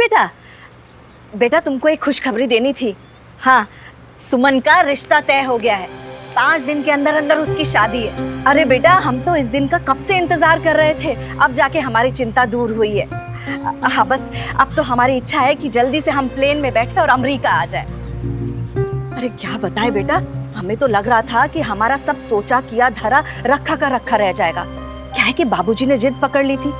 बेटा, बेटा तुमको एक खुशखबरी देनी थी। हाँ, सुमन का रिश्ता तय हो गया है। 5 दिन के अंदर अंदर उसकी शादी है। अरे बेटा, हम तो इस दिन का कब से इंतजार कर रहे थे, अब जाके हमारी चिंता दूर हुई है। हाँ, बस अब तो हमारी इच्छा है कि जल्दी से हम प्लेन में बैठे और अमेरिका आ जाए। अरे क्या बताए बेटा, हमें तो लग रहा था कि हमारा सब सोचा किया धरा रखा का रखा रह जाएगा। क्या है कि बाबूजी ने जिद पकड़ ली थी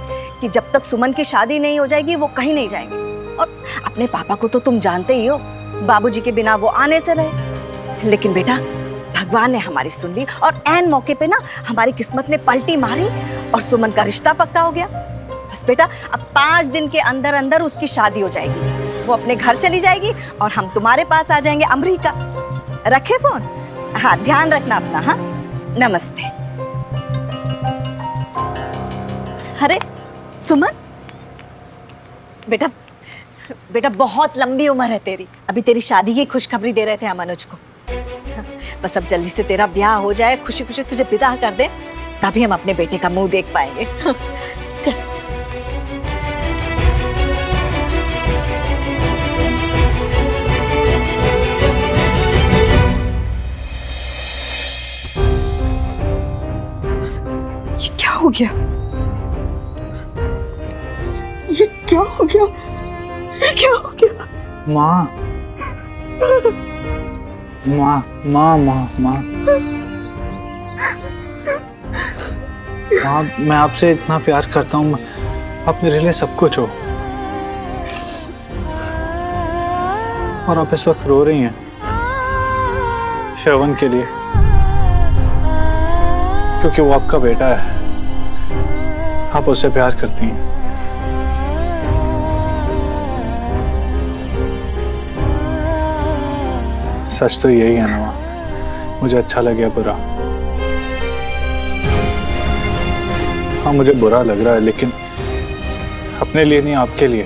कि जब तक सुमन की शादी नहीं हो जाएगी वो कहीं नहीं जाएंगे। और अपने पापा को तो तुम जानते ही हो, बाबूजी के बिना वो आने से रहे। लेकिन बेटा, भगवान ने हमारी सुन ली और ऐन मौके पे ना हमारी किस्मत ने पलटी मारी और सुमन का रिश्ता पक्का हो गया। बस बेटा, अब 5 दिन के अंदर अंदर उसकी शादी हो जाएगी, वो अपने घर चली जाएगी और हम तुम्हारे पास आ जाएंगे अमेरिका। रखे फोन? हाँ, ध्यान रखना अपना। हाँ, नमस्ते। अरे सुमन, बेटा बेटा बहुत लंबी उम्र है तेरी, अभी तेरी शादी की खुशखबरी दे रहे थे हम अनुज को। बस अब जल्दी से तेरा ब्याह हो जाए, खुशी खुशी तुझे विदा कर दे, तभी हम अपने बेटे का मुंह देख पाएंगे। चल। ये क्या हो गया? ये क्या हो गया? ये क्या हो गया? माँ, माँ, माँ, माँ, माँ, माँ, मैं आपसे इतना प्यार करता हूँ, आप मेरे लिए सब कुछ हो, और आप इस वक्त रो रही हैं श्रवण के लिए, क्योंकि वो आपका बेटा है, आप उससे प्यार करती हैं। सच तो यही है ना माँ, मुझे अच्छा लगे बुरा। हाँ, मुझे बुरा लग रहा है, लेकिन अपने लिए नहीं, आपके लिए।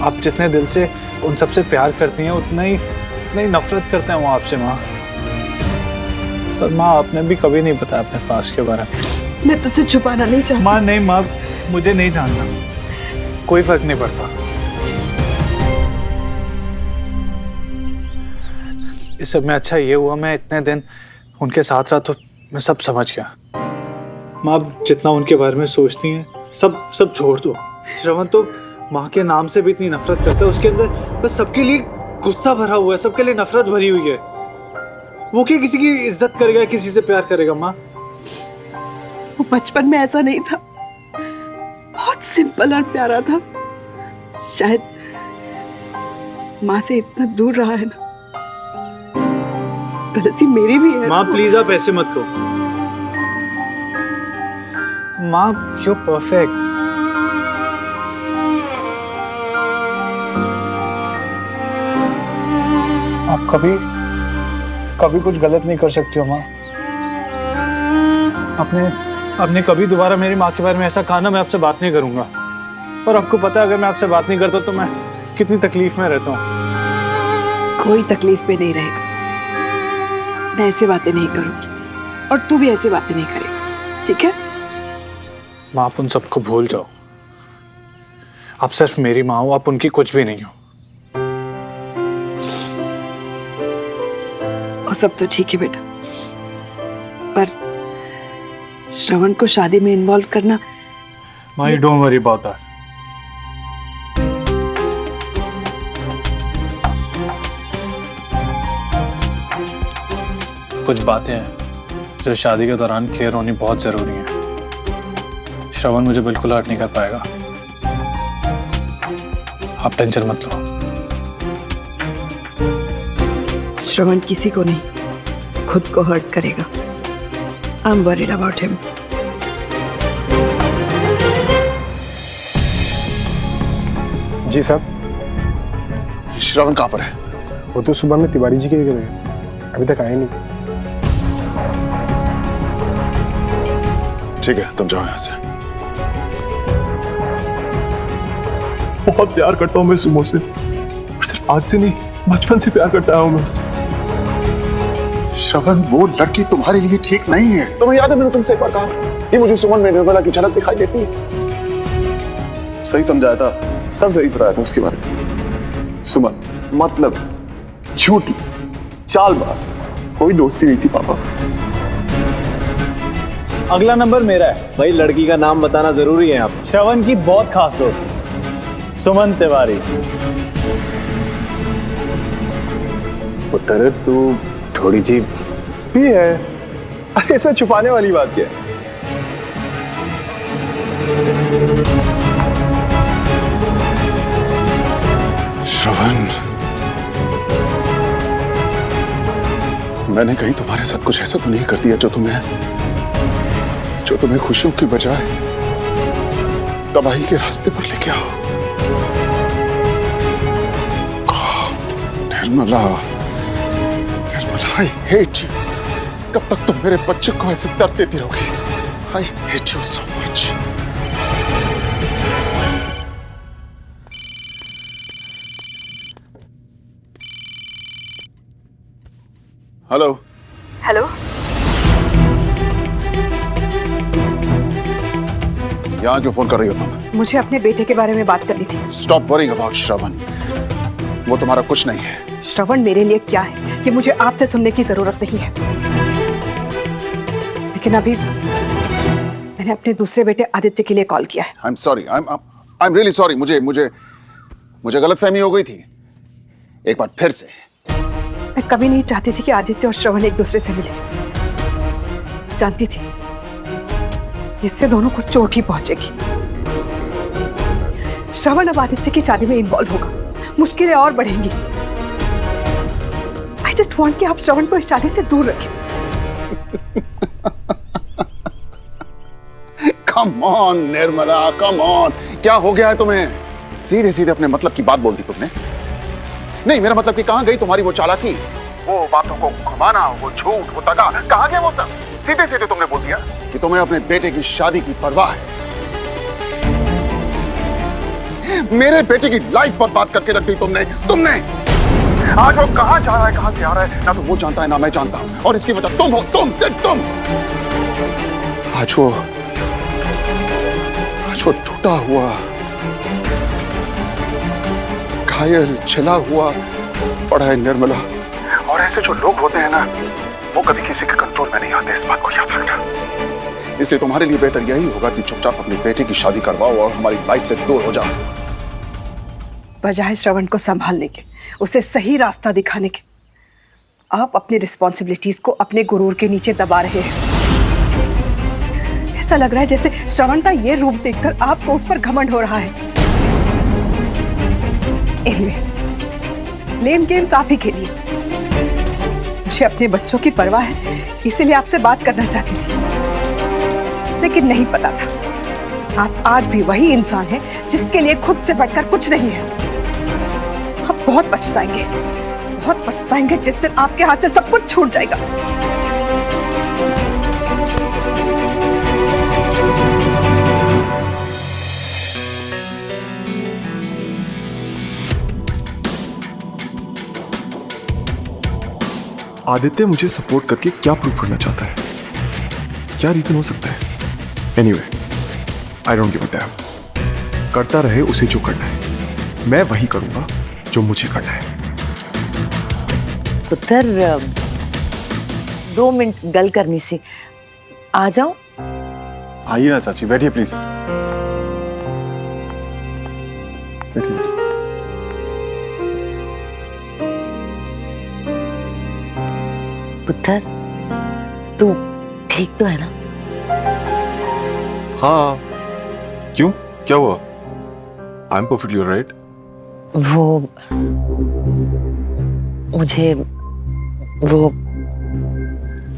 आप जितने दिल से उन सबसे प्यार करती हैं, उतना ही नफरत करते हैं वो आपसे माँ। पर माँ, आपने भी कभी नहीं बताया अपने पास के बारे में। मैं तुझसे छुपाना नहीं चाहती। माँ नहीं माँ, मुझे नहीं जानना, कोई फर्क नहीं पड़ता। इस सब में अच्छा ये हुआ मैं इतने दिन उनके साथ रहा, तो मैं सब समझ गया। माँ, जितना उनके बारे में सोचती हैं, सब छोड़ दो। श्रवण तो माँ के नाम से भी इतनी नफरत करता है, उसके अंदर बस सबके लिए गुस्सा भरा हुआ है, सबके लिए नफरत भरी हुई है। वो क्या किसी की इज्जत करेगा, किसी से प्यार करेगा माँ? वो बचपन में ऐसा नहीं था, बहुत सिंपल और प्यारा था। शायद माँ से इतना दूर रहा है ना, गलती मेरी भी है। माँ प्लीज, आप ऐसे मत कहो माँ, यू परफेक्ट। आप कभी कुछ गलत नहीं कर सकती हो माँ। आपने कभी दोबारा मेरी माँ के बारे में ऐसा कहा ना, मैं आपसे बात नहीं करूंगा। और आपको पता है, अगर मैं आपसे बात नहीं करता तो मैं कितनी तकलीफ में रहता हूँ। कोई तकलीफ में नहीं रहेगा, मैं ऐसी बातें नहीं करूंगी और तू भी ऐसी बातें नहीं करेगा, ठीक है? माँ, आप उन सबको भूल जाओ। आप सिर्फ मेरी माँ हो, आप उनकी कुछ भी नहीं हो। वो सब तो ठीक है बेटा, पर श्रवण को शादी में इन्वॉल्व करना। माँ, you don't worry about that. कुछ बातें हैं जो शादी के दौरान क्लियर होनी बहुत जरूरी है। श्रवण मुझे बिल्कुल हर्ट नहीं कर पाएगा, आप टेंशन मत लो। श्रवण किसी को नहीं, खुद को हर्ट करेगा। I am worried about him. जी साहब। श्रवण कहाँ पर है? वो तो सुबह में तिवारी जी के घर गए, अभी तक आए नहीं। ठीक है, तुम जाओ यहाँ से। बहुत प्यार करता हूँ मैं सुमो से, और सिर्फ आज से नहीं, बचपन से प्यार करता हूँ मैं उससे। श्रवण, वो लड़की तुम्हारे लिए ठीक नहीं है। तुम्हें याद है मैंने तुमसे एक बार कहा कि मुझे सुमन में निर्मला की झलक दिखाई देती है। सही समझाया था, सब सही बताया था उसके बारे में। सुमन मतलब झूठी, चालबाज, कोई दोस्ती नहीं थी पापा। अगला नंबर मेरा है। भाई लड़की का नाम बताना जरूरी है यहाँ पे। श्रवण की बहुत खास दोस्त सुमन तिवारी। पुत्र तू थोड़ी जी भी है, अरे इसमें छुपाने वाली बात क्या है? श्रवण, मैंने कहीं तुम्हारे साथ कुछ ऐसा तो नहीं कर दिया जो तुम्हें खुशियों की बजाय तबाही के रास्ते पर लेके आओ। Nirmala, I hate you. कब तक तुम मेरे बच्चे को ऐसे दर्द देती रहोगी? I hate you so much. Hello hello, यहाँ क्यों फोन कर रही हो तुम? मुझे अपने बेटे के बारे में बात करनी थी। स्टॉप वरिंग अबाउट श्रवण, वो तुम्हारा कुछ नहीं है। श्रवण मेरे लिए क्या है ये मुझे आपसे सुनने की जरूरत नहीं है, लेकिन अभी मैंने अपने दूसरे बेटे आदित्य के लिए कॉल किया है। आई am sorry, I am really sorry. मुझे गलतफहमी हो गई थी। एक बार फिर से। मैं कभी नहीं चाहती थी कि आदित्य और श्रवण एक दूसरे से मिले। जानती थी इससे दोनों को चोट ही पहुंचेगी। श्रवण अब आदित्य की शादी में इन्वॉल्व होगा, मुश्किलें और बढ़ेंगी। आई जस्ट वांट कि आप श्रवण को इस शादी से दूर रखें। Come on Nirmala, come on. क्या हो गया है तुम्हें? सीधे सीधे अपने मतलब की बात बोल दी तुमने। नहीं, मेरा मतलब कि कहां गई तुम्हारी वो चालाकी, वो बातों को घुमाना, वो झूठ, वो दगा, कहां गया वो सब? सीधे सीधे तुमने बोल दिया कि तुम्हें अपने बेटे की शादी की परवाह है। मेरे बेटे की लाइफ बर्बाद करके रख दी तुमने। आज वो कहां जा रहा है, कहां से आ रहा है, ना तो वो जानता है ना मैं जानता हूं, और इसकी वजह तुम हो, तुम, सिर्फ तुम। आज वो टूटा हुआ, घायल, छिला हुआ पड़ा है निर्मला। और ऐसे जो लोग होते हैं ना, वो कभी किसी के कंट्रोल में नहीं आते, इस बात को याद रखना। इसलिए तुम्हारे लिए बेहतर यही होगा कि चुपचाप अपने बेटे की शादी करवाओ और हमारी लाइफ से दूर हो जाओ। बजाय श्रवण को संभालने के, उसे सही रास्ता दिखाने के, आप अपनी रिस्पॉन्सिबिलिटीज को अपने गुरूर के नीचे दबा रहे हैं। ऐसा लग रहा है जैसे श्रवण का ये रूप देखकर आपको उस पर घमंड हो रहा है। एनीवेज, ब्लेम गेम्स आप ही खेलिए। मुझे अपने बच्चों की परवाह है, इसीलिए आपसे बात करना चाहती थी, लेकिन नहीं पता था आप आज भी वही इंसान हैं जिसके लिए खुद से बढ़कर कुछ नहीं है। आप बहुत पछताएंगे जिस दिन आपके हाथ से सब कुछ छूट जाएगा। आदित्य मुझे सपोर्ट करके क्या प्रूव करना चाहता है? क्या रीजन हो सकता है? Anyway, I don't give a dam. करता रहे उसे जो करना है, मैं वही करूंगा जो मुझे करना है। पुत्र 2 मिनट गल करनी सी, आ जाओ। आइए ना चाची, बैठिए प्लीज। बैठिए। पुत्र तू ठीक तो है ना? हाँ, क्यों, क्या हुआ? I am perfectly alright. वो मुझे वो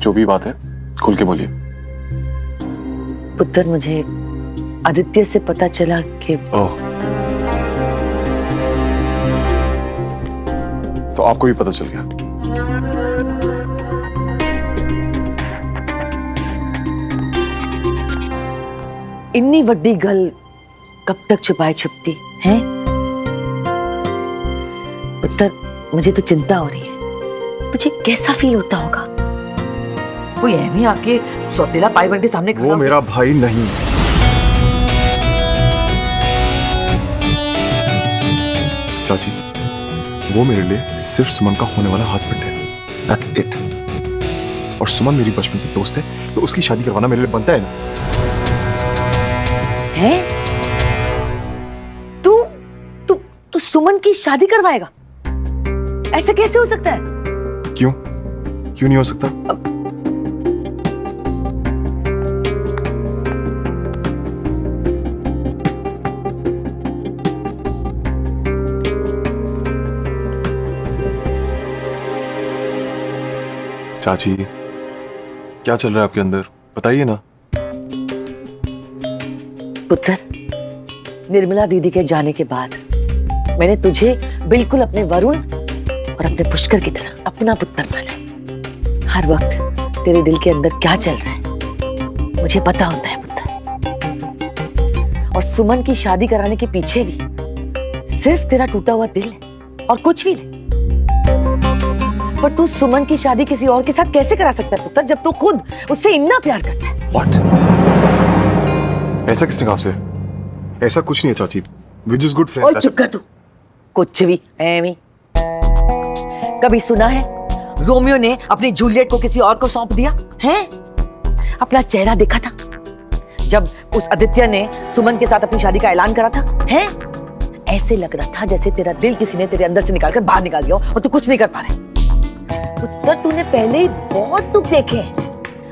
जो भी बात है खुल के बोलिए। पुत्र मुझे आदित्य से पता चला कि ओह, तो आपको भी पता चल गया? इन्नी वड्डी गल कब तक छुपाए छुपती है? पुत्र मुझे तो चिंता हो रही है, तुझे कैसा फील होता होगा? वो एमी आके सौतेला भाई बहन के सामने वो मेरा भाई नहीं। चाची, वो मेरे लिए सिर्फ सुमन का होने वाला हस्बैंड है, दैट्स इट। और सुमन मेरी बचपन की दोस्त है, तो उसकी शादी करवाना मेरे लिए बनता है ना। है? तू सुमन की शादी करवाएगा? ऐसा कैसे हो सकता है? क्यों क्यों नहीं हो सकता? चाची, क्या चल रहा है आपके अंदर, बताइए ना। पुत्र, निर्मला दीदी के जाने के बाद मैंने तुझे बिल्कुल अपने वरुण और अपने पुष्कर की तरह अपना पुत्र माना है। हर वक्त तेरे दिल के अंदर क्या चल रहा है मुझे पता होता है पुत्र। और सुमन की शादी कराने के पीछे भी सिर्फ तेरा टूटा हुआ दिल है और कुछ भी नहीं। पर तू सुमन की शादी किसी और के साथ कैसे करा सकता है पुत्र, जब तू खुद उससे इतना प्यार करता है? What? ऐसा किसने कहा आपसे? ऐसा कुछ नहीं है चाची, we're just good friends। और चुप कर तू, कुछ भी एमी। कभी सुना है रोमियो ने अपनी जूलियट को किसी और को सौंप दिया है? अपना चेहरा देखा था जब उस आदित्य ने सुमन के साथ अपनी शादी का ऐलान करा था? है? ऐसे लग रहा था जैसे तेरा दिल किसी ने तेरे अंदर से निकालकर बाहर निकाल दिया और तू कुछ नहीं कर पा रहा है। पुत्र, तूने पहले ही बहुत दुख देखे हैं।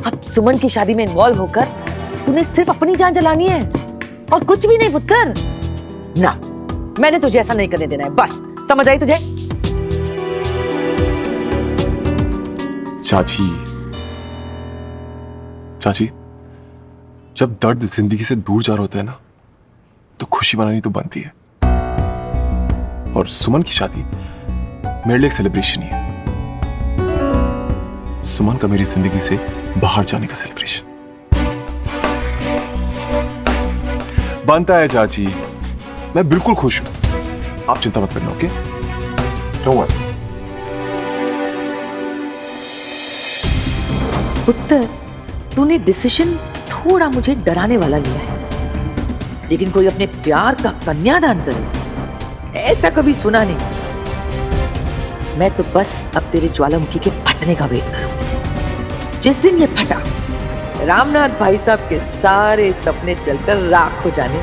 अब सुमन की शादी में इन्वॉल्व होकर तूने सिर्फ अपनी जान जलानी है और कुछ भी नहीं पुत्र। ना, मैंने तुझे ऐसा नहीं करने देना है, बस समझ आई तुझे? चाची, जब दर्द जिंदगी से दूर जा रहा होता है ना, तो खुशी मनानी तो बनती है। और सुमन की शादी मेरे लिए एक सेलिब्रेशन ही है। सुमन का मेरी जिंदगी से बाहर जाने का सेलिब्रेशन बनता है चाची। मैं बिल्कुल खुश हूं, आप चिंता मत करना, ओके? Don't worry. पुत्र, तूने डिसीजन थोड़ा मुझे डराने वाला लिया है, लेकिन कोई अपने प्यार का कन्यादान करे ऐसा कभी सुना नहीं। मैं तो बस अब तेरे ज्वालामुखी के फटने का वेट करूंगी। जिस दिन ये फटा, रामनाथ भाई साहब के सारे सपने जलकर राख हो जाने।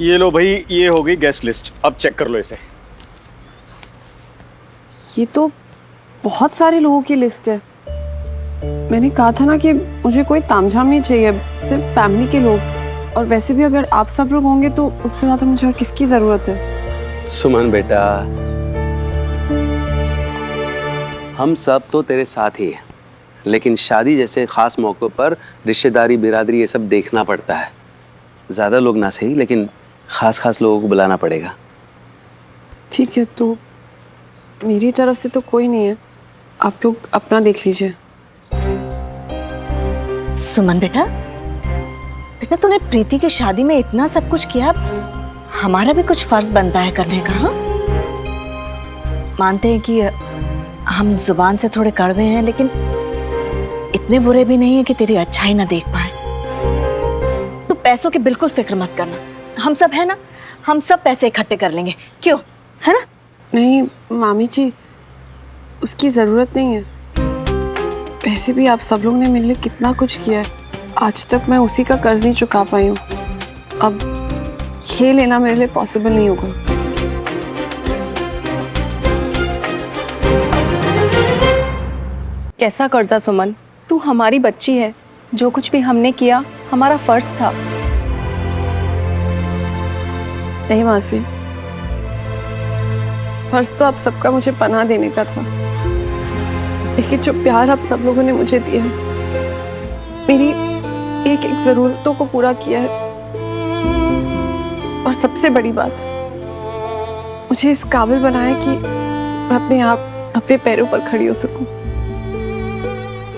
ये लो भाई, ये हो गई गेस्ट लिस्ट, अब चेक कर लो इसे। ये तो बहुत सारे लोगों की लिस्ट है। मैंने कहा था ना कि मुझे कोई तामझाम नहीं चाहिए, सिर्फ फैमिली के लोग। और वैसे भी अगर आप सब लोग होंगे तो उससे ज्यादा मुझे और किसकी जरूरत है? सुमन बेटा, हम सब तो तेरे साथ ही हैं, लेकिन शादी जैसे खास मौक़ों पर रिश्तेदारी, बिरादरी, ये सब देखना पड़ता है। ज़्यादा लोग ना सही, लेकिन खास लोगों को बुलाना पड़ेगा। ठीक है, तो मेरी तरफ से तो कोई नहीं है, आप लोग अपना देख लीजिए। सुमन बेटा तूने प्रीति की शादी में इतना सब कुछ किया, हमारा भी कुछ फर्ज बनता है करने का। हाँ, मानते हैं कि हम जुबान से थोड़े कड़वे हैं, लेकिन इतने बुरे भी नहीं है कि तेरी अच्छाई ना देख पाए। तू पैसों की बिल्कुल फिक्र मत करना, हम सब है ना, हम सब पैसे इकट्ठे कर लेंगे, क्यों? है ना? नहीं मामी जी, उसकी जरूरत नहीं है। वैसे भी आप सब लोग ने मेरे लिए कितना कुछ किया है, आज तक मैं उसी का कर्ज नहीं चुका पाई हूँ। अब ये लेना मेरे लिए पॉसिबल नहीं होगा। कैसा कर्जा सुमन, तू हमारी बच्ची है, जो कुछ भी हमने किया हमारा फर्ज था। नहीं मासी, फर्ज तो आप सबका मुझे पनाह देने का था, लेकिन जो प्यार आप सब लोगों ने मुझे दिया है, मेरी एक एक जरूरतों को पूरा किया है, और सबसे बड़ी बात, मुझे इस काबिल बनाया कि मैं अपने आप अपने पैरों पर खड़ी हो सकूं।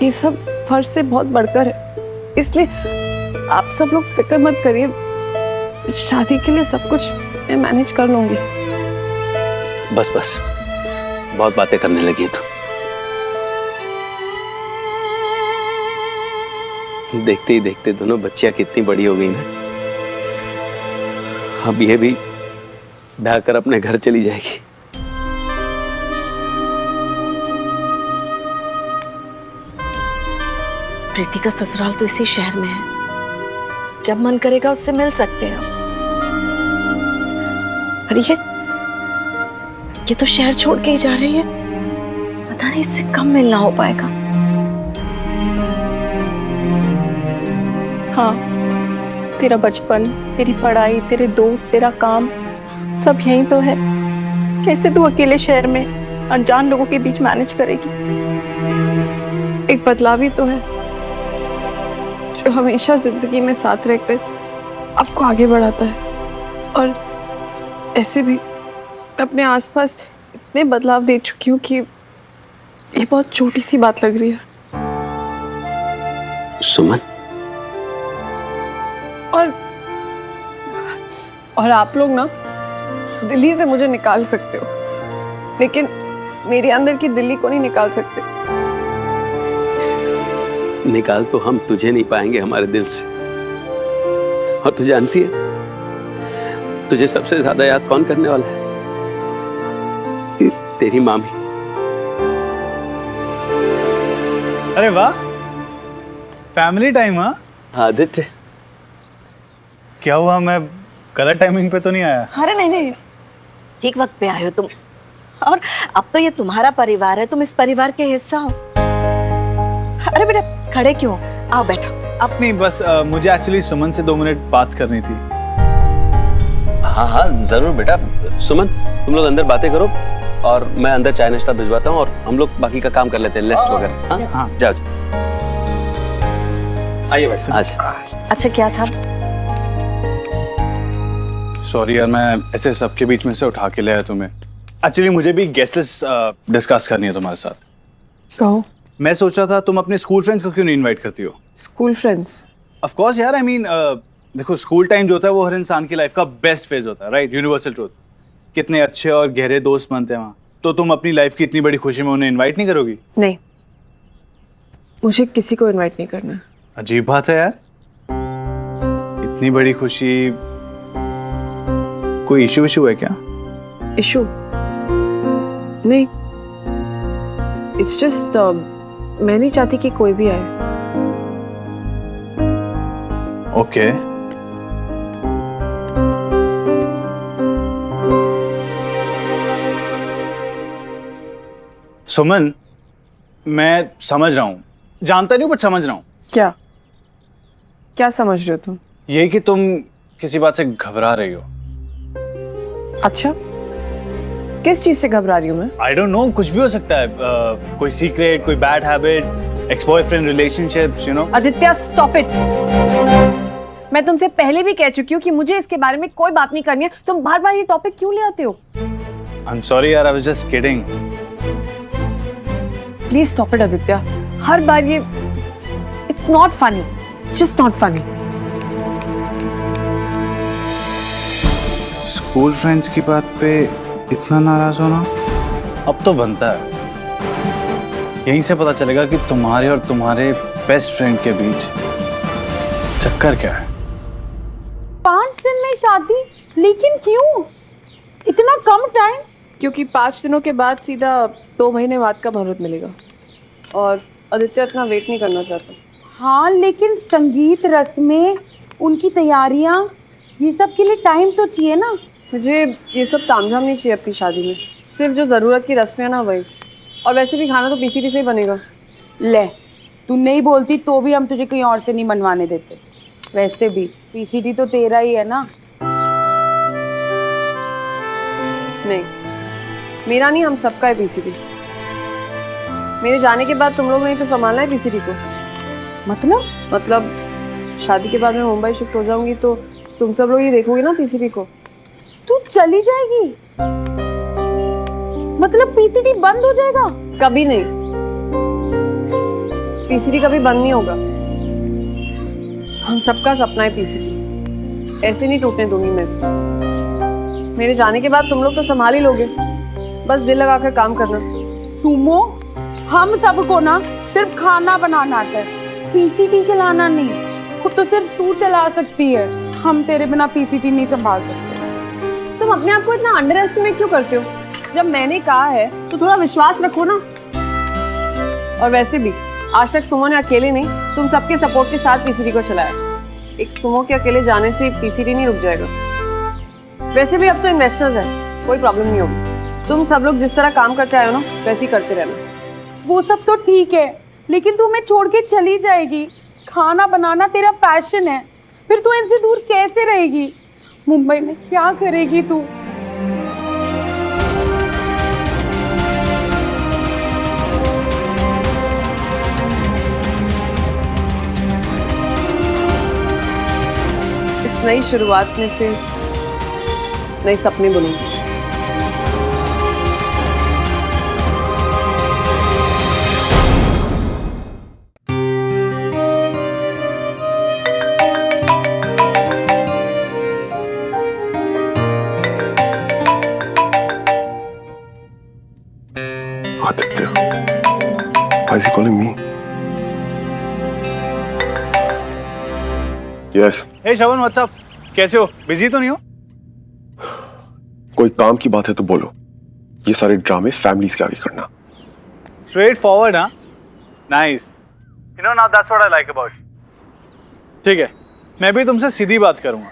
ये सब फर्ज से बहुत बढ़कर है, इसलिए आप सब लोग फिक्र मत करिए, शादी के लिए सब कुछ मैं मैनेज कर लूंगी। बस बहुत बातें करने लगी तू। देखते ही देखते दोनों बच्चियां कितनी बड़ी हो गई ना। अब ये भी ब्याह कर अपने घर चली जाएगी। प्रीति का ससुराल तो इसी शहर में है, जब मन करेगा उससे मिल सकते हैं। पर ये तो शहर छोड़ के ही जा रही है, पता नहीं इससे कब मिलना हो पाएगा। हाँ, तेरा बचपन, तेरी पढ़ाई, तेरे दोस्त, तेरा काम सब यहीं तो है। कैसे तू अकेले शहर में अनजान लोगों के बीच मैनेज करेगी? एक बदलाव ही तो है जो हमेशा जिंदगी में साथ रहकर आपको आगे बढ़ाता है। और ऐसे भी मैं अपने आसपास इतने बदलाव देख चुकी हूँ कि ये बहुत छोटी सी बात लग रही है। सुमन, और आप लोग ना दिल्ली से मुझे निकाल सकते हो, लेकिन मेरे अंदर की दिल्ली को नहीं निकाल सकते। निकाल तो हम तुझे नहीं पाएंगे हमारे दिल से। और तू जानती है तुझे सबसे ज्यादा याद कौन करने वाला है? तेरी मामी। अरे वाह, फैमिली टाइम। हाँ आदित्य, क्या हुआ, मैं गलत टाइमिंग पे तो नहीं आया? अरे नहीं, ठीक वक्त पे आए हो तुम। और अब तो ये तुम्हारा परिवार है, तुम इस परिवार के हिस्सा हो। अरे बेटा खड़े क्यों, आओ बैठो। अब नहीं, बस मुझे एक्चुअली सुमन से 2 मिनट बात करनी थी। हाँ जरूर बेटा। सुमन, तुम लोग अंदर बातें करो और मैं अंदर चाय नाश्ता भिजवाता हूँ और हम लोग बाकी का काम कर लेते हैं, लिस्ट वगैरह। हाँ जाओ। आइए भाई। अच्छा अच्छा क्या था? सॉरी यार, मैं ऐसे सबके बीच में से उठा के ले आया तुम्हें। एक्चुअली मुझे भी गेस्ट लिस्ट डिस्कस करनी है तुम्हारे साथ। कहो। मैं सोच रहा था तुम अपने स्कूल फ्रेंड्स को क्यों नहीं इनवाइट करती हो? School friends? ऑफ कोर्स यार, आई मीन देखो, स्कूल टाइम जो होता है वो हर इंसान की लाइफ का बेस्ट फेज होता है, राइट? Universal truth. कितने अच्छे और गहरे दोस्त बनते हैं वहाँ। तो तुम अपनी लाइफ की इतनी बड़ी खुशी में उन्हें इनवाइट नहीं करोगी? नहीं, मुझे किसी को इनवाइट नहीं करना। अजीब बात है यार, इतनी बड़ी खुशी। कोई इशू है क्या? इशू नहीं, इट्स जस्ट मैं नहीं चाहती कि कोई भी आए। ओके। सुमन, मैं समझ रहा हूँ, जानता नहीं हूँ बट समझ रहा हूँ। क्या समझ रहे हो तुम? ये कि तुम किसी बात से घबरा रही हो। अच्छा, किस चीज से घबरा रही हूँ मैं? आई डोंट नो, कुछ भी हो सकता है। कोई सीक्रेट, कोई bad habit, ex boyfriend relationships, you know. Aditya stop it. मैं तुमसे पहले भी कह चुकी हूँ कि मुझे इसके बारे में कोई बात नहीं करनी है। तुम बार बार ये टॉपिक क्यों ले आते हो? आई एम सॉरी यार, I was just kidding. Please stop it Aditya. हर बार ये it's not funny, it's just not funny. School friends की बात पे इतना नाराज होना अब तो बनता है। यहीं से पता चलेगा कि तुम्हारे और तुम्हारे बेस्ट फ्रेंड के बीच चक्कर क्या है। 5 दिन में शादी? लेकिन क्यों इतना कम टाइम? क्योंकि 5 दिनों के बाद सीधा 2 महीने बाद का मुहूर्त मिलेगा और आदित्य इतना वेट नहीं करना चाहता। हाँ, लेकिन संगीत रस्में, उनकी तैयारियां, ये सब के लिए टाइम तो चाहिए ना। मुझे ये सब तामझाम नहीं चाहिए अपनी शादी में। सिर्फ जो ज़रूरत की रस्में हैं ना वही। और वैसे भी खाना तो पीसीटी से ही बनेगा। ले, तू नहीं बोलती तो भी हम तुझे कहीं और से नहीं बनवाने देते। वैसे भी पीसीटी तो तेरा ही है ना। नहीं, मेरा नहीं, हम सबका है पीसीटी। मेरे जाने के बाद तुम लोग ने तो संभालना है पीसीटी को। मतलब शादी के बाद मैं मुंबई शिफ्ट हो जाऊंगी तो तुम सब लोग ये देखोगे ना पीसीटी को। तू चली जाएगी? मतलब पीसीटी बंद हो जाएगा? कभी नहीं, पीसीटी कभी बंद नहीं होगा। हम सबका सपना है पीसीटी, ऐसे नहीं टूटने दूंगी मैं इसे। मेरे जाने के बाद तुम लोग तो संभाल ही लोगे, बस दिल लगाकर काम करना। सुमो, हम सबको ना सिर्फ खाना बनाना आता है, पीसीटी चलाना नहीं। खुद तो सिर्फ तू चला सकती है, हम तेरे बिना पीसीटी नहीं संभाल सकते। तुम अपने आप को इतना अंडर एस्टिमेट क्यों करते हो? जब मैंने कहा है तो थोड़ा विश्वास रखो ना। और वैसे भी आज तक सुमो ने अकेले नहीं, तुम सबके सपोर्ट के साथ पीसीडी को चलाया। एक सुमो के अकेले जाने से पीसीडी नहीं रुक जाएगा। वैसे भी अब तो इन्वेस्टर्स हैं, कोई प्रॉब्लम नहीं होगी। तुम सब लोग जिस तरह काम करते आए हो ना, वैसे ही करते रहना। वो सब तो ठीक है, लेकिन तू मैं छोड़ के चली जाएगी। खाना बनाना तेरा पैशन है, फिर तू इनसे दूर कैसे रहेगी? मुंबई में क्या करेगी तू? इस नई शुरुआत में से नए सपने बुनूंगी। Aditya, why is he calling me? Yes. Hey Shravan, what's up? कैसे हो? बिजी तो नहीं हो? कोई काम की बात है तो बोलो। ये सारे ड्रामे फैमिलीज के आगे करना। स्ट्रेट फॉरवर्ड, हाँ? Nice. You know, now that's what I like about you. ठीक है, मैं भी तुमसे सीधी बात करूंगा।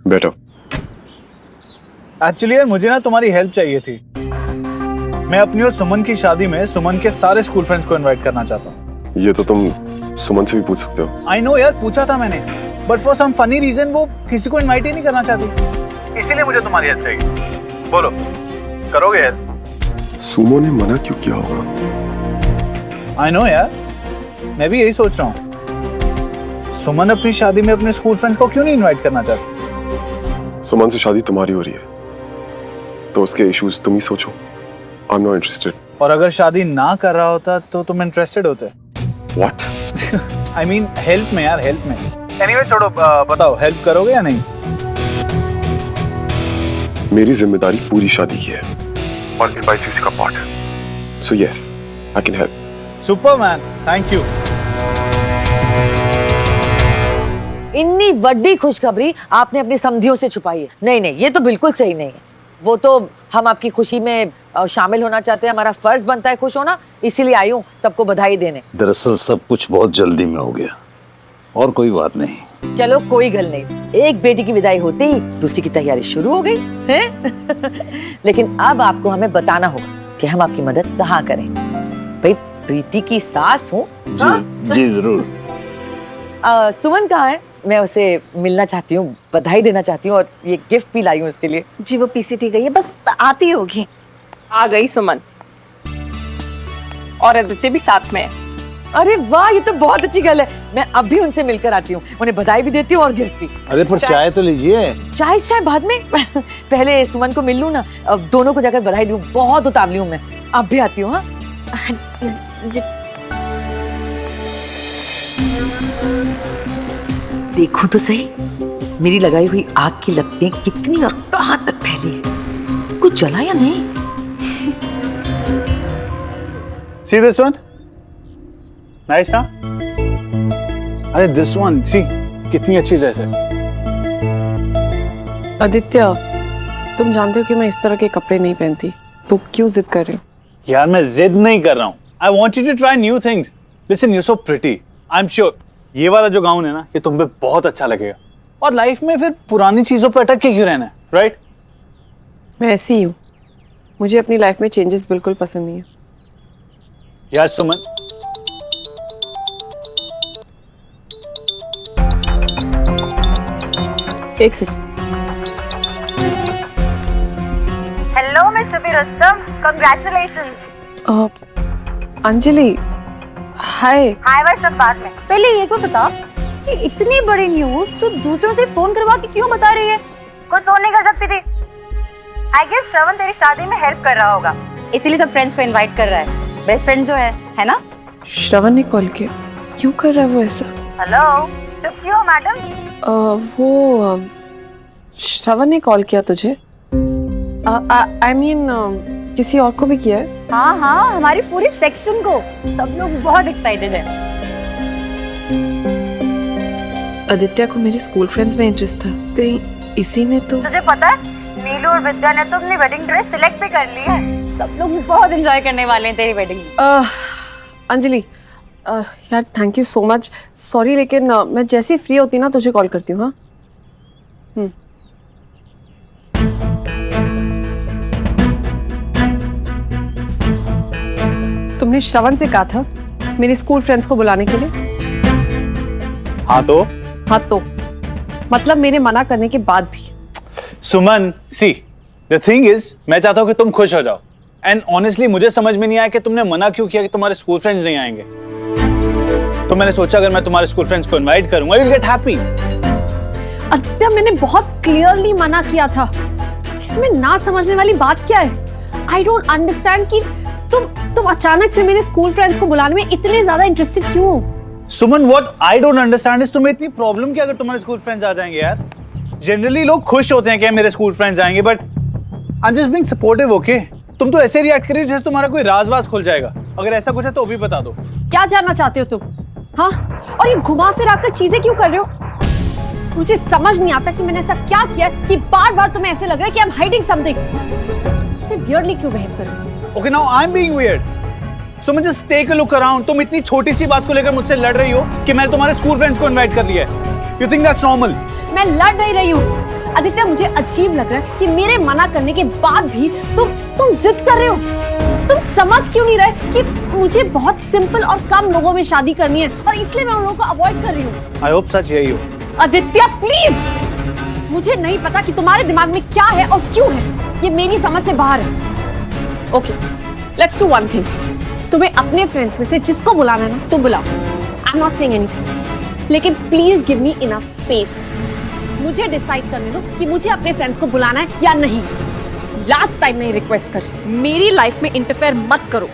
बेटा, एक्चुअली यार मुझे ना तुम्हारी हेल्प चाहिए थी। मैं अपनी और सुमन की शादी में सुमन के सारे स्कूल फ्रेंड्स को इनवाइट करना चाहता हूँ। ये तो तुम सुमन से भी पूछ सकते हो। आई नो यार, पूछा था मैंने, but for some funny reason वो किसी को इनवाइट ही नहीं करना चाहती। इसीलिए मुझे तुम्हारी हेल्प चाहिए। बोलो, करोगे हेल्प? सुमो ने मना क्यों किया होगा? आई नो यार, मैं भी यही सोच रहा हूँ। सुमन अपनी शादी में अपने स्कूल फ्रेंड्स को क्यों नहीं इनवाइट करना चाहती? सुमन से शादी तुम्हारी हो रही है, तो उसके इश्यूज तुम ही सोचो। आई एम नॉट इंटरेस्टेड। और अगर शादी ना कर रहा होता तो तुम इंटरेस्टेड होते? व्हाट? आई मीन हेल्प में यार, हेल्प में। एनीवे छोड़ो, बताओ हेल्प करोगे या नहीं? मेरी जिम्मेदारी पूरी शादी की है और फिर बाइक का part. So yes, I can help. Super man, thank you. इतनी बड़ी खुशखबरी आपने अपनी समधियों से छुपाई है। नहीं नहीं, ये तो बिल्कुल सही नहीं है। वो तो हम आपकी खुशी में शामिल होना चाहते हैं, हमारा फर्ज बनता है खुश होना, इसीलिए आई हूँ सबको बधाई देने। दरअसल सब कुछ बहुत जल्दी में हो गया, और कोई बात नहीं। चलो कोई गल नहीं, एक बेटी की विदाई होते ही दूसरी की तैयारी शुरू हो गई है? लेकिन अब आपको हमें बताना होगा कि हम आपकी मदद कहाँ करें। भाई प्रीति की सास हूँ। जी जरूर। सुमन कहाँ है? मैं उसे मिलना चाहती हूँ, बधाई देना चाहती हूँ, और ये गिफ्ट भी लाई हूँ उसके लिए। जी वो पीसीटी गई है, बस आती होगी। आ गई सुमन, और आदित्य भी साथ में है। अरे वाह, ये तो बहुत अच्छी गल है। मैं अभी उनसे मिलकर आती हूँ, उन्हें बधाई भी देती हूँ और गिफ्ट भी। अरे पर चाय तो लीजिए। चाय बाद में पहले सुमन को मिल लूँ ना, अब दोनों को जाकर बधाई दूँ। बहुत उतावली हूँ मैं, अब भी आती हूँ। हाँ देखो तो सही, मेरी लगाई हुई आग की लपटें कितनी और कहां तक फैली है। कुछ जला या नहीं? See this one? Nice ना? अरे this one, see, कितनी अच्छी ड्रेस है। आदित्य, तुम जानते हो कि मैं इस तरह के कपड़े नहीं पहनती, तो क्यों जिद कर रहे हो? यार मैं जिद नहीं कर रहा हूँ। I want you to try new things. Listen, you're so pretty. I'm sure ये वाला जो गाउन है ना, ये तुम पे बहुत अच्छा लगेगा। और लाइफ में फिर पुरानी चीजों पर अटक के क्यों रहना है, राइट? मैं ऐसी ही हूँ, मुझे अपनी लाइफ में चेंजेस बिल्कुल पसंद नहीं है। यार सुमन, एक second. Hello mister Rustam, congratulations. Anjali, hi. Hi भाई, सब बाद में। पहले ये को बता कि इतनी बड़ी न्यूज़ तू दूसरों से फोन करवा के क्यों बता रही है? कुछ फोन नहीं कर सकती थी। आई गेस श्रवण तेरी शादी में हेल्प कर रहा होगा, इसीलिए सब फ्रेंड्स को इनवाइट कर रहा है। बेस्ट फ्रेंड जो है ना? श्रवण ने कॉल किया, क्यों कर रहा है वो ऐसा? हेलो, तो क्यों मैडम? वो श्रवण ने कॉल किया तुझे? आई मीन किसी और को भी किया है? हाँ हाँ, हमारी पूरी सेक्शन को। सब लोग बहुत एक्साइटेड हैं। आदित्य को मेरे स्कूल फ्रेंड्स में इंटरेस्ट था, कहीं इसी में तो। तुझे पता है नीलू और विद्या ने तो अपनी वेडिंग ड्रेस सिलेक्ट भी कर ली है। सब लोग बहुत एंजॉय करने वाले हैं तेरी वेडिंग में। अंजलि यार thank you so much. Sorry लेकिन मैं जैसे ही फ्री होती ना तुझे कॉल करती हूँ। हाँ तुमने श्रवण से कहा था मेरे स्कूल फ्रेंड्स को बुलाने के लिए। हाँ तो मतलब मेरे मना करने के बाद भी। सुमन सी द थिंग इज मैं चाहता हूँ कि तुम खुश हो जाओ एंड ऑनेस्टली मुझे समझ में नहीं आया कि तुमने मना क्यों किया कि तुम्हारे स्कूल फ्रेंड्स नहीं आएंगे। तो मैंने सोचा अगर मैं तुम्हारे स्कूल फ्रेंड्स को इनवाइट करूंगा you will get happy. Aditya मैंने बहुत क्लियरली मना किया था। इसमें ना समझने वाली बात क्या है? आई डोंट अंडरस्टैंड कि तुम अचानक से मेरे स्कूल फ्रेंड्स को बुलाने में इतने ज्यादा इंटरेस्टेड क्यों हो? Suman what I don't understand is तुम्हें इतनी प्रॉब्लम क्या अगर तुम्हारे स्कूल फ्रेंड्स आ जाएंगे यार? जनरली लोग खुश होते हैं कि मेरे स्कूल फ्रेंड्स आएंगे but I am just being supportive okay. तुम तो ऐसे रिएक्ट कर रही हो जैसे तुम्हारा कोई राज खुल जाएगा। अगर ऐसा कुछ है तो भी बता दो। क्या जानना चाहते हो तुम? हाँ और ये घुमा फिरा कर चीजें क्यों कर रहे हो? मुझे समझ नहीं आता कि मैंने ऐसा क्या किया कि बार बार तुम्हें ऐसे लग रहा है कि आई एम हाइडिंग समथिंग। ऐसे वियर्डली क्यों बिहेव कर रहे हो? Okay now I am being weird. So just take a look around. तुम इतनी छोटी सी बात को लेकर मुझसे लड़ रही हो कि मैंने तुम्हारे स्कूल फ्रेंड्स को इनवाइट कर लिया है। You think that's normal? मैं लड़ नहीं रही हूँ आदित्य। मुझे अजीब लग रहा है कि मेरे मना करने के बाद भी तुम जिद कर रहे हो। तुम समझ क्यों नहीं रहे कि मुझे बहुत सिंपल और कम लोगों में शादी करनी है और इसलिए मैं उन लोगों को अवॉइड कर रही हूँ। आई होप सच यही हो। आदित्य प्लीज। मुझे नहीं पता कि तुम्हारे दिमाग में क्या है और क्यों है। ये मेरी समझ से बाहर है। Okay let's do one thing. तुम्हें अपने फ्रेंड्स में से जिसको बुलाना है ना तुम बुलाओ। I am not saying anything लेकिन please give me enough space. मुझे डिसाइड करने दो कि मुझे अपने फ्रेंड्स को बुलाना है या नहीं। लास्ट टाइम मैं रिक्वेस्ट कर रही हूं मेरी लाइफ में इंटरफेयर मत करो,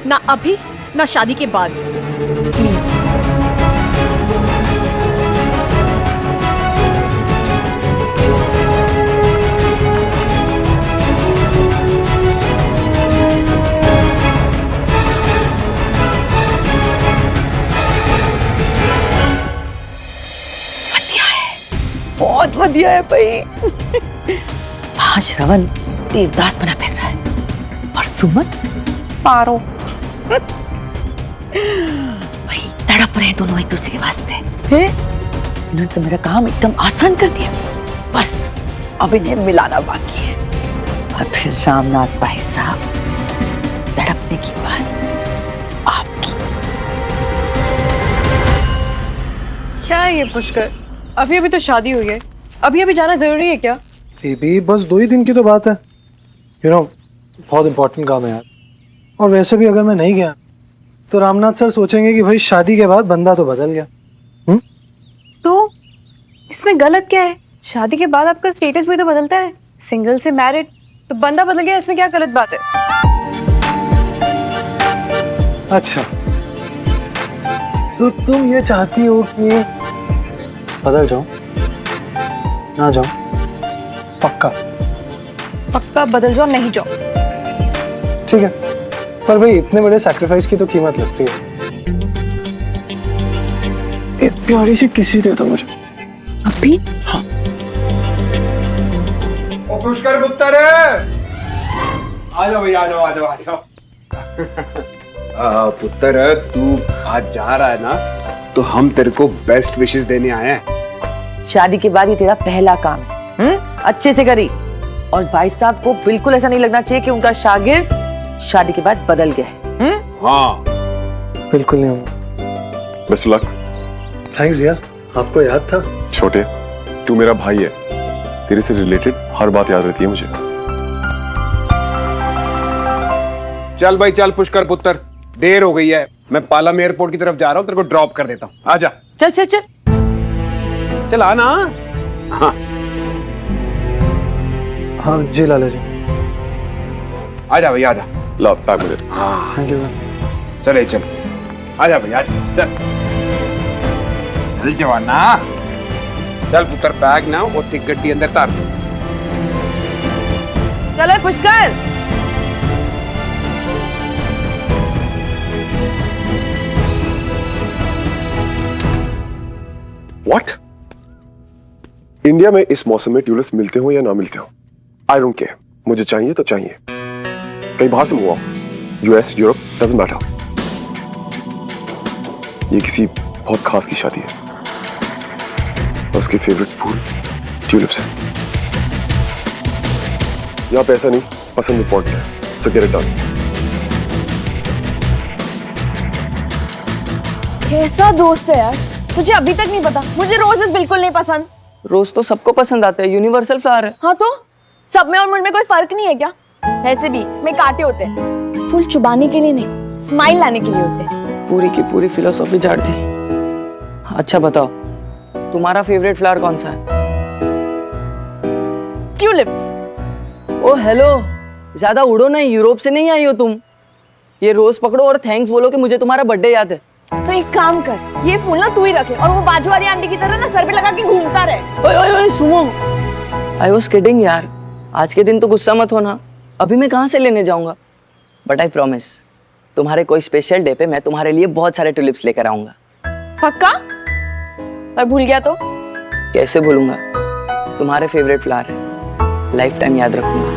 ना अभी ना शादी के बाद प्लीज। बहुत बढ़िया है भाई। हाँ श्रवण देवदास बना फिर रहा है और सुमन पारो। भाई तड़प रहे हैं दोनों एक दूसरे के वास्ते हैं। इन्होंने तो मेरा काम एकदम आसान कर दिया। बस अब इन्हें मिलाना बाकी है। और फिर रामनाथ भाई साहब तड़पने की बात आपकी। क्या है ये पुष्कर? अभी तो शादी हुई है। अभी जाना जरूरी है क्या? बेबी बस 2 ही दिन की तो बात है। यू नो बहुत इंपॉर्टेंट काम है यार। और वैसे भी अगर मैं नहीं गया तो रामनाथ सर सोचेंगे कि भाई शादी के बाद बंदा तो बदल गया। तो इसमें गलत क्या है? शादी के बाद आपका स्टेटस भी तो बदलता है। सिंगल से मैरिड तो बंदा बदल गया, इसमें क्या गलत बात है? अच्छा तो तुम ये चाहती हो कि बदल जाओ ना जाओ? पक्का बदल जाओ नहीं जाओ। ठीक है पर भाई इतने बड़े सैक्रिफाइस की तो कीमत लगती है। एक प्यारी सी किसी दे दो मुझे अभी। हाँ ओ पुष्कर पुत्र आ जाओ भैया आ जाओ। पुत्र तू आज जा रहा है ना तो हम तेरे को बेस्ट विशेस देने आए हैं। शादी के बाद ये तेरा पहला काम है। अच्छे से करी। और भाई साहब को बिल्कुल ऐसा नहीं लगना चाहिए कि उनका शागिर्द शादी के बाद बदल गया है। हाँ बिल्कुल नहीं होगा। Best luck. थैंक्स भैया आपको याद था। छोटे तू मेरा भाई है, तेरे से रिलेटेड हर बात याद रहती है मुझे। चल भाई चल पुष्कर पुत्र देर हो गई है। मैं पालम एयरपोर्ट की तरफ जा रहा हूँ, तेरे को ड्रॉप कर देता हूँ। आजा चल चल चल चल आना। हाँ हाँ जी लाला जी। आजा भैया आजा। ला पैक मुझे। Thank you. चले चल आजा भैया चल चल जवाना। चल पुत्र बैग ना वो थिक गड्डी अंदर तार। चले पुष्कर। व्हाट? इंडिया में इस मौसम में ट्यूलिप्स मिलते हो या ना मिलते हो? आई डोंट केयर, मुझे चाहिए तो चाहिए, कहीं बाहर से मंगवाओ, यूएस, यूरोप, डजंट मैटर। ये किसी बहुत खास की शादी है और उसके फेवरेट फूल ट्यूलिप्स है। यहाँ पैसा नहीं, पसंद इंपॉर्टेंट है, सो गेट इट डन। कैसा दोस्त है यार, मुझे अभी तक नहीं पता। मुझे रोजेस बिल्कुल नहीं पसंद। रोज तो सबको पसंद आते हैं, यूनिवर्सल फ्लावर है। हाँ तो सब में और मुझ में कोई फर्क नहीं है क्या? ऐसे भी इसमें कांटे होते हैं, फूल चुबाने के लिए नहीं, स्माइल लाने के लिए होते हैं। पूरी की पूरी फिलोसॉफी झाड़ दी। अच्छा बताओ, तुम्हारा फेवरेट फ्लावर कौन सा है? ट्यूलिप्स। ओ हेलो, ज्यादा उड़ो नहीं, यूरोप से नहीं आई हो तुम। ये रोज पकड़ो और थैंक्स बोलो कि मुझे तुम्हारा बर्थडे याद है। तो एक काम कर, ये फूल ना तू ही रखे और वो बाजू वाली आंटी की तरह ना सर पे लगा के घूमता रहे। ओए ओए ओए सुनो, आई वाज किडिंग यार। आज के दिन तो गुस्सा मत होना, अभी मैं कहाँ से लेने जाऊंगा। बट आई प्रॉमिस, तुम्हारे कोई स्पेशल डे पे मैं तुम्हारे लिए बहुत सारे ट्यूलिप्स लेकर आऊंगा। पक्का? और भूल गया तो? कैसे भूलूंगा, तुम्हारे फेवरेट फ्लावर है, लाइफ टाइम याद रखूंगा।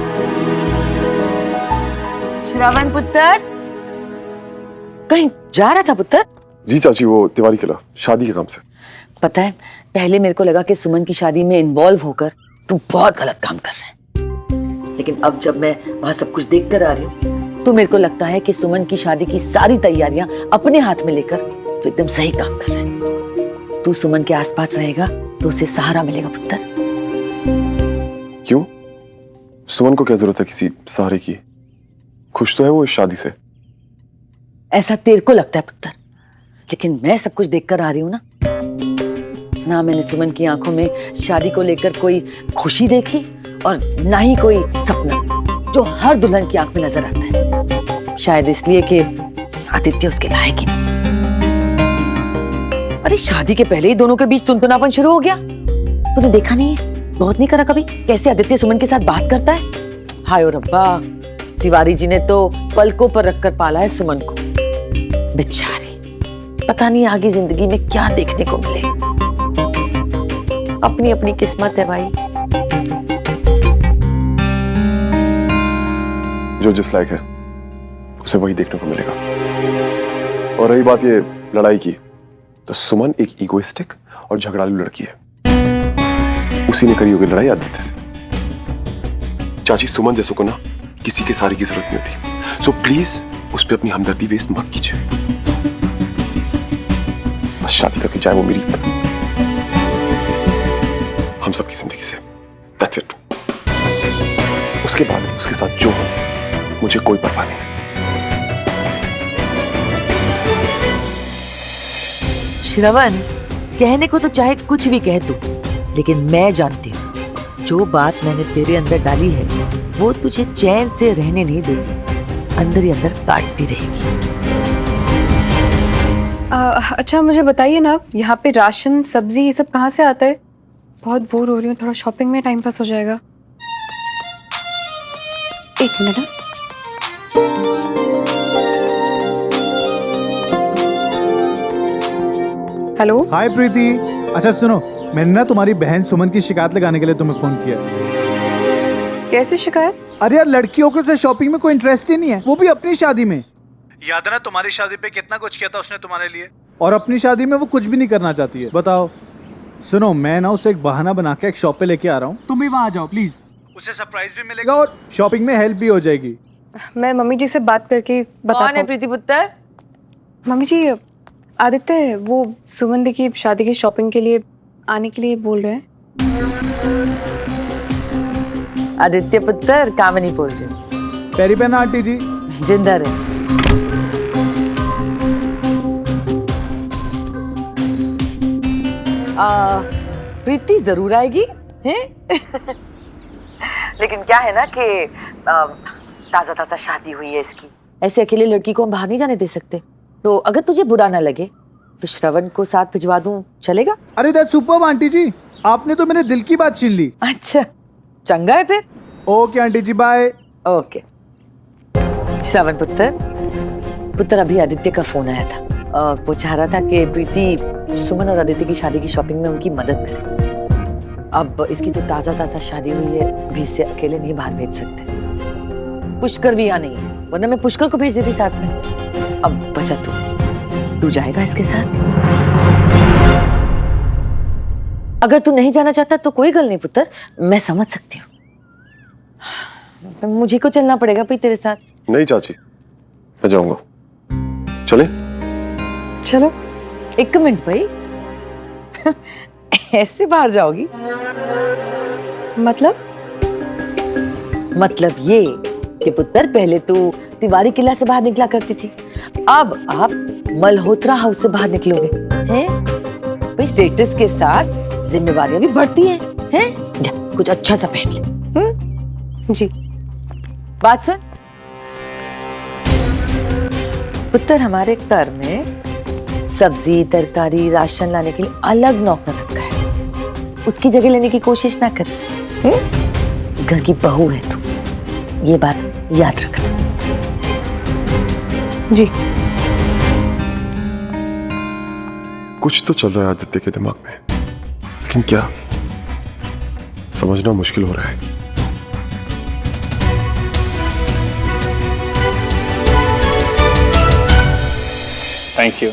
श्रावण पुत्र, कहीं जा रहा था पुत्र? जी चाची, वो तिवारी किला शादी के काम से। पता है, पहले मेरे को लगा कि सुमन की शादी में इन्वॉल्व होकर तू बहुत गलत काम कर रहा है, लेकिन अब जब मैं वहां सब कुछ देख कर आ रही हूँ तो मेरे को लगता है कि सुमन की शादी की सारी तैयारियां अपने हाथ में लेकर तो एकदम सही काम कर रहा है। तू सुमन के आसपास रहेगा तो उसे सहारा मिलेगा पुत्र। क्यों? सुमन को क्या जरूरत है किसी सहारे की? खुश तो है वो इस शादी से। ऐसा तेरे को लगता है पुत्र, लेकिन मैं सब कुछ देखकर आ रही हूँ ना मैंने सुमन की आंखों में शादी को लेकर कोई खुशी देखी और ना ही कोई सपना जो हर दुल्हन की आंख में नजर आता है। शायद इसलिए कि आदित्य उसके लायक ही नहीं। अरे शादी के पहले ही दोनों के बीच तुनतुनापन शुरू हो गया। तूने देखा नहीं है, बहुत नहीं करा कभी, कैसे आदित्य सुमन के साथ बात करता है? हाय ओ रब्बा, तिवारी जी ने तो पलकों पर रखकर पाला है सुमन को। बेचारी, पता नहीं आगे जिंदगी में क्या देखने को मिले। अपनी अपनी किस्मत है भाई। जो जिस लायक है उसे वही देखने को मिलेगा। और रही बात ये लड़ाई की, तो सुमन एक इगोइस्टिक और झगड़ालू लड़की है। उसी ने करी होगी लड़ाई आदित्य से। चाची, सुमन जैसों को ना किसी के सहारे की जरूरत नहीं होती, सो प्लीज उस पर अपनी हमदर्दी वेस्ट मत कीजिए। बस शादी करके जाए वो मेरी, हम सबकी जिंदगी से, दैट्स इट। उसके बाद उसके साथ जो हो मुझे कोई परवाह नहीं। श्रवण, कहने को तो चाहे कुछ भी कह तू, लेकिन मैं जानती हूँ जो बात मैंने तेरे अंदर डाली है वो तुझे चैन से रहने नहीं देगी, अंदर ही अंदर काटती रहेगी। अच्छा मुझे बताइए ना, यहाँ पे राशन सब्जी ये सब कहाँ से आता है? बहुत बोर हो रही हूँ, थोड़ा शॉपिंग में टाइम पास हो जाएगा। एक मिनट। हेलो। हाय प्रीति। अच्छा सुनो, मैंने ना तुम्हारी बहन सुमन की शिकायत लगाने के लिए तुम्हें फोन किया। कैसी शिकायत? अरे यार, लड़कियों को तो शॉपिंग में कोई इंटरेस्ट ही नहीं है, वो भी अपनी शादी में। याद है ना तुम्हारी शादी पे कितना कुछ किया था उसने तुम्हारे लिए, और अपनी शादी में वो कुछ भी नहीं करना चाहती है। बताओ। सुनो, मैं ना उसे एक बहाना बना के एक शॉप पे लेके आ रहा हूँ, तुम भी वहाँ आ जाओ प्लीज। उसे सरप्राइज भी मिलेगा और शॉपिंग में हेल्प भी हो जाएगी। मैं मम्मी जी से बात करके बता। कौन है प्रीति पुत्र? मम्मी जी, आदित्य वो सुमन दी की शादी की शॉपिंग के लिए आने के लिए बोल रहे हैं। आदित्य पुत्र, कामनी बोल रही हूँ। पैरी पहना आंटी जी। जिंदा रहे। प्रीति जरूर आएगी हैं? लेकिन क्या है ना कि ताजा ताजा शादी हुई है इसकी, ऐसे अकेले लड़की को हम बाहर नहीं जाने दे सकते। तो अगर तुझे बुरा ना लगे तो श्रवण को साथ भिजवा दूं, चलेगा? अरे दैट्स सुपर्ब आंटी जी, आपने तो मेरे दिल की बात छीन ली। अच्छा, चंगा है फिर। ओके आंटी जी, बाय। ओके। श्रवण पुत्र, अभी आदित्य का फोन आया था और वो चाह रहा था कि प्रीति सुमन और आदित्य की शादी की शॉपिंग में उनकी मदद करे। अब इसकी तो ताजा ताजा शादी हुई है, भी इसे अकेले नहीं बाहर भेज सकते। पुष्कर भी यहाँ नहीं है, वरना मैं पुष्कर को भेज देती साथ में। अब बचा तू जाएगा इसके साथ? अगर तू नहीं जाना चाहता तो कोई गल नहीं पुत्र, मैं समझ सकती हूँ। मुझे को चलना पड़ेगा भाई तेरे साथ। नहीं चाची, मैं जाऊंगा। चले? चलो। एक मिनट भाई, ऐसे बाहर जाओगी? मतलब ये कि पुत्र पहले तू तिवारी किला से बाहर निकला करती थी, अब आप मल्होत्रा हाउस से बाहर निकलोगे, हैं? भाई स्टेटस के साथ जिम्मेवारियां भी बढ़ती हैं, हैं? जा कुछ अच्छा सा पहन ले। जी बात सुन पुत्र, हमारे घर में सब्जी तरकारी राशन लाने के लिए अलग नौकर रखा है, उसकी जगह लेने की कोशिश ना कर। इस घर की बहू है तू, ये बात याद रखना। जी। कुछ तो चल रहा है आदित्य के दिमाग में, लेकिन क्या समझना मुश्किल हो रहा है। Thank you.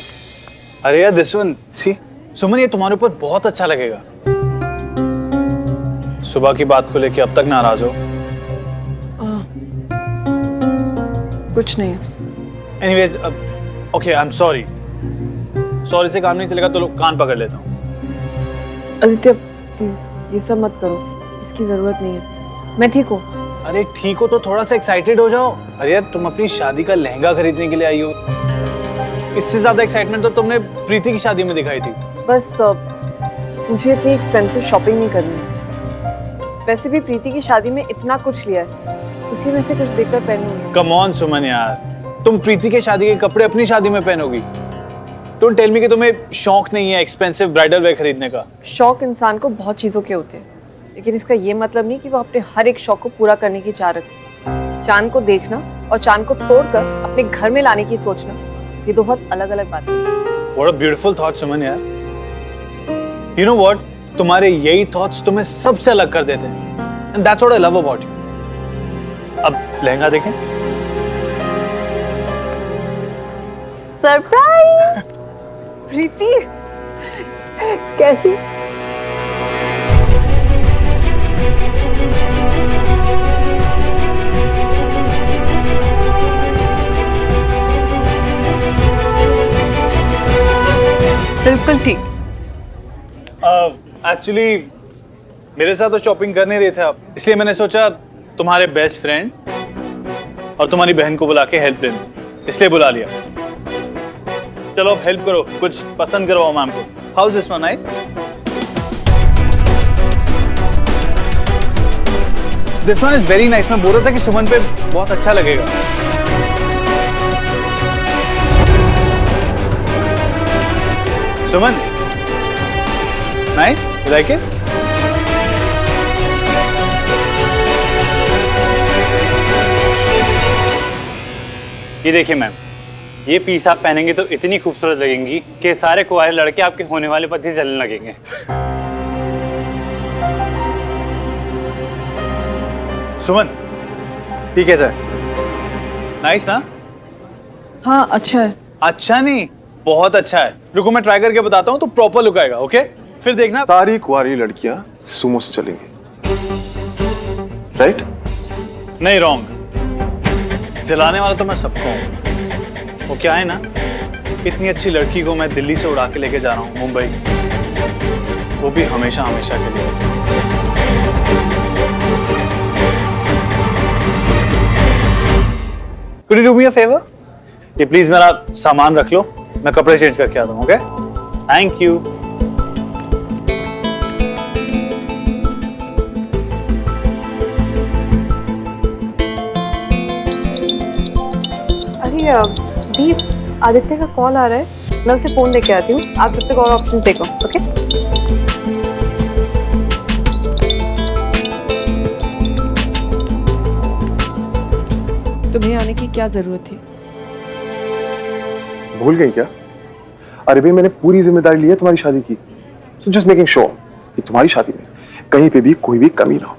अरे यार दिस वन सी, सुमन ये तुम्हारे ऊपर बहुत अच्छा लगेगा। सुबह की बात को लेके अब तक नाराज हो? कुछ नहीं। Anyways okay, I am sorry. Sorry से काम नहीं चलेगा तो कान पकड़ लेता हूँ। आदित्य प्लीज ये सब मत करो, इसकी जरूरत नहीं है, मैं ठीक हूँ। अरे ठीक हो तो थोड़ा सा एक्साइटेड हो जाओ। अरे यार तुम अपनी शादी का लहंगा खरीदने के लिए आई हो, इससे ज्यादा एक्साइटमेंट तो तुमने प्रीति की शादी में दिखाई थी। बस मुझे इतनी एक्सपेंसिव शॉपिंग नहीं करनी है। वैसे भी प्रीति की शादी में इतना कुछ लिया है, उसी में से कुछ देखकर पहनूंगी। कम ऑन सुमन यार, तुम प्रीति के शादी के कपड़े अपनी शादी में पहनोगी? डोंट टेल मी कि तुम्हें शौक नहीं है एक्सपेंसिव ब्राइडल वेयर खरीदने का। शौक इंसान को बहुत चीजों के होते हैं, लेकिन इसका ये मतलब नहीं कि वो अपने हर एक शौक को पूरा करने की चाह रखे। चांद को देखना और चांद को तोड़कर अपने घर में लाने की सोचना, ये दो बहुत अलग अलग बातें हैं। What a beautiful thought सुमन यार। You know what? तुम्हारे यही थॉट्स तुम्हें सबसे अलग कर देते हैं। And that's what I love about you. अब लहंगा देखें। सरप्राइज! प्रीति कैसी? बिल्कुल ठीक। एक्चुअली मेरे साथ तो शॉपिंग कर नहीं रहे थे आप, इसलिए मैंने सोचा तुम्हारे बेस्ट फ्रेंड और तुम्हारी बहन को बुला के हेल्प ले लूं, इसलिए बुला लिया। चलो अब हेल्प करो, कुछ पसंद करवाओ मैम को। How is this one? Nice. This one is very nice. मैं बोल रहा था कि सुमन पे बहुत अच्छा लगेगा। सुमन, नाइस, यू लाइक इट? ये देखिए मैम, ये पीस आप पहनेंगे तो इतनी खूबसूरत लगेंगी कि सारे कुंवारे लड़के आपके होने वाले पति जलने लगेंगे। सुमन, ठीक है सर? नाइस ना? हाँ अच्छा है। अच्छा नहीं, बहुत अच्छा है। रुको मैं ट्राई करके बताता हूँ तो प्रॉपर लुक आएगा। ओके, फिर देखना। सारी कुंवारी लड़कियां सुमो से चलेंगी, राइट? नहीं, रॉन्ग। जलाने वाला तो मैं सबको हूँ। वो क्या है ना, इतनी अच्छी लड़की को मैं दिल्ली से उड़ा के लेके जा रहा हूँ मुंबई, वो भी हमेशा हमेशा के लिए। Could you do me a favor? ये प्लीज मेरा सामान रख लो, मैं कपड़े चेंज करके आता हूँ। Okay, thank you. Deep, Aditya का कॉल आ रहा है, मैं उसे फोन लेके आती हूँ। आप तब तक और ऑप्शंस देखो। ओके? तुम्हें आने की क्या जरूरत थी? भूल गई क्या? अरे भाई मैंने पूरी जिम्मेदारी ली है तुम्हारी शादी की, सो जस्ट मेकिंग श्योर कि तुम्हारी शादी में कहीं पे भी कोई भी कमी ना हो।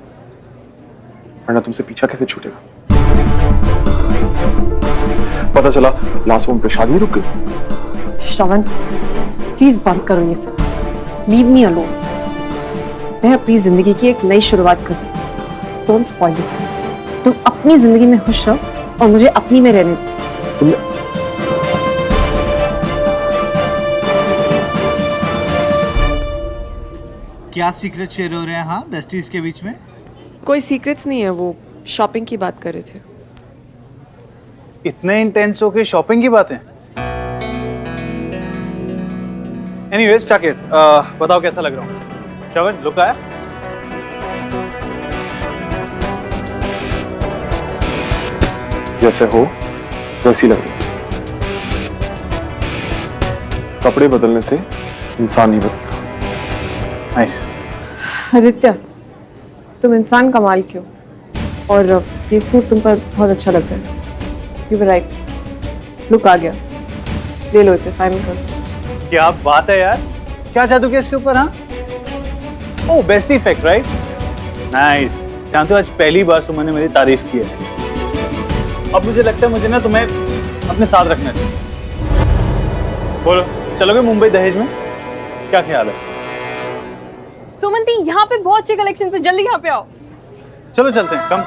वरना तुमसे पीछा कैसे छूटेगा? पता चला लास्ट मोमेंट पे शादी रुक गई। श्रवण प्लीज बंद करो ये सब, लीव मी अलोन। मैं अपनी जिंदगी की एक नई शुरुआत करूँ, डोंट स्पॉइल इट। तुम अपनी जिंदगी में खुश रहो और मुझे अपनी में रहने दो। तुमने क्या सीक्रेट शेयर हो रहे हैं हाँ बेस्टीज के बीच में? कोई सीक्रेट्स नहीं है, वो शॉपिंग की बात कर रहे थे। इतने इंटेंस हो के शॉपिंग की बातें? एनीवेज चक इट, बताओ कैसा लग रहा हूँ? श्रवण लुक आया? जैसे हो वैसी लग रही। कपड़े बदलने से इंसान नहीं बदलता। नाइस। आदित्य तुम इंसान कमाल के हो, और ये सूट तुम पर बहुत अच्छा लग रहा है। यू वर राइट, लुक आ गया, ले लो इसे, फाइनल कर। क्या बात है यार, क्या जादू किया इसके ऊपर? हाँ ओह बेस्ट इफेक्ट राइट, नाइस। जानते हो आज पहली बार सुमन ने मेरी तारीफ की है। अब मुझे लगता है मुझे ना तुम्हें अपने साथ रखना चाहिए। बोलो चलोगे मुंबई दहेज में? क्या ख्याल है? सुमंती यहाँ पे बहुत अच्छे कलेक्शन है, जल्दी यहाँ पे आओ। चलो चलते हैं, कम।